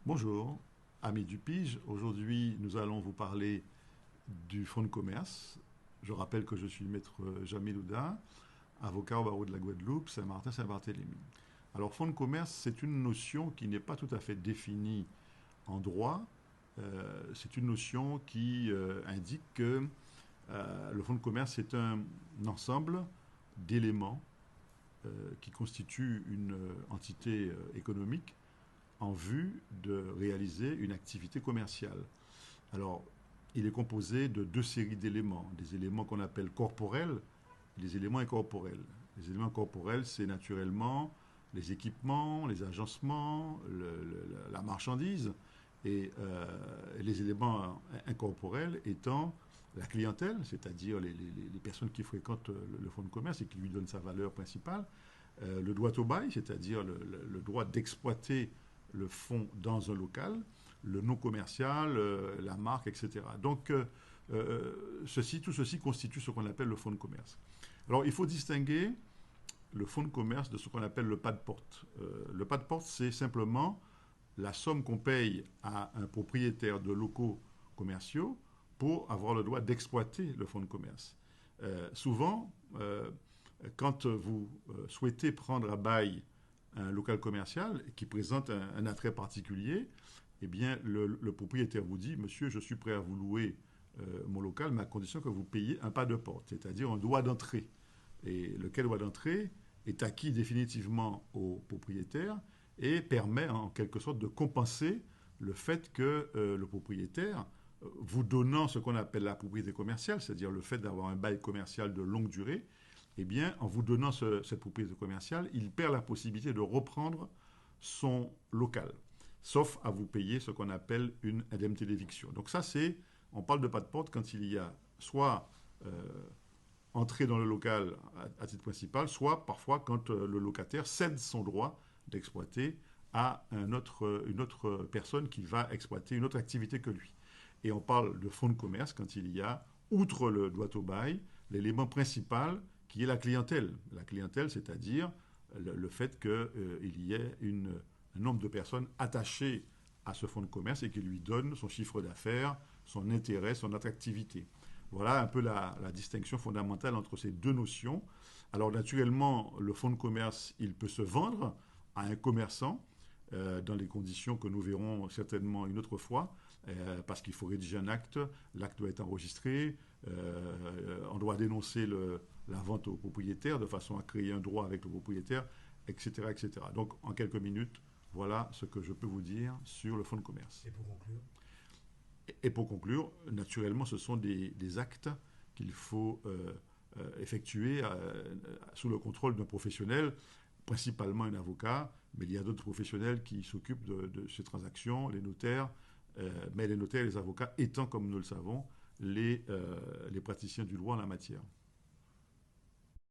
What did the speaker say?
Bonjour, amis du Pige. Aujourd'hui, nous allons vous parler du fonds de commerce. Je rappelle que je suis maître Jamil Ouda, avocat au barreau de la Guadeloupe, Saint-Martin, Saint-Barthélemy. Alors, fonds de commerce, c'est une notion qui n'est pas tout à fait définie en droit. C'est une notion qui indique que le fonds de commerce est un ensemble d'éléments qui constituent une entité économique en vue de réaliser une activité commerciale. Alors, il est composé de deux séries d'éléments, des éléments qu'on appelle corporels et des éléments incorporels. Les éléments corporels, c'est naturellement les équipements, les agencements, la marchandise, et les éléments incorporels étant la clientèle, c'est-à-dire les personnes qui fréquentent le fonds de commerce et qui lui donnent sa valeur principale, le droit au bail, c'est-à-dire le droit d'exploiter le fonds dans un local, le nom commercial, la marque, etc. Donc, tout ceci constitue ce qu'on appelle le fonds de commerce. Alors, il faut distinguer le fonds de commerce de ce qu'on appelle le pas de porte. Le pas de porte, c'est simplement la somme qu'on paye à un propriétaire de locaux commerciaux pour avoir le droit d'exploiter le fonds de commerce. Souvent, quand vous souhaitez prendre à bail un local commercial qui présente un attrait particulier, eh bien, le propriétaire vous dit, monsieur, je suis prêt à vous louer mon local, mais à condition que vous payiez un pas de porte, c'est-à-dire un droit d'entrée. Et lequel droit d'entrée est acquis définitivement au propriétaire et permet en quelque sorte de compenser le fait que le propriétaire, vous donnant ce qu'on appelle la propriété commerciale, c'est-à-dire le fait d'avoir un bail commercial de longue durée, eh bien, en vous donnant cette propriété commerciale, il perd la possibilité de reprendre son local, sauf à vous payer ce qu'on appelle une indemnité d'éviction. Donc ça, on parle de pas de porte quand il y a soit entrée dans le local à titre principal, soit parfois quand le locataire cède son droit d'exploiter à une autre personne qui va exploiter une autre activité que lui. Et on parle de fonds de commerce quand il y a, outre le droit au bail, l'élément principal qui est la clientèle. La clientèle, c'est-à-dire le fait qu'il y ait un nombre de personnes attachées à ce fonds de commerce et qui lui donnent son chiffre d'affaires, son intérêt, son attractivité. Voilà un peu la distinction fondamentale entre ces deux notions. Alors naturellement, le fonds de commerce, il peut se vendre à un commerçant dans les conditions que nous verrons certainement une autre fois, parce qu'il faut rédiger un acte, l'acte doit être enregistré, on doit dénoncer la vente au propriétaire de façon à créer un droit avec le propriétaire, etc., etc. Donc en quelques minutes, voilà ce que je peux vous dire sur le fonds de commerce. Et pour conclure, Et pour conclure, naturellement, ce sont des actes qu'il faut effectuer sous le contrôle d'un professionnel, principalement un avocat, mais il y a d'autres professionnels qui s'occupent de ces transactions, les notaires, mais les notaires et les avocats étant, comme nous le savons, les praticiens du droit en la matière.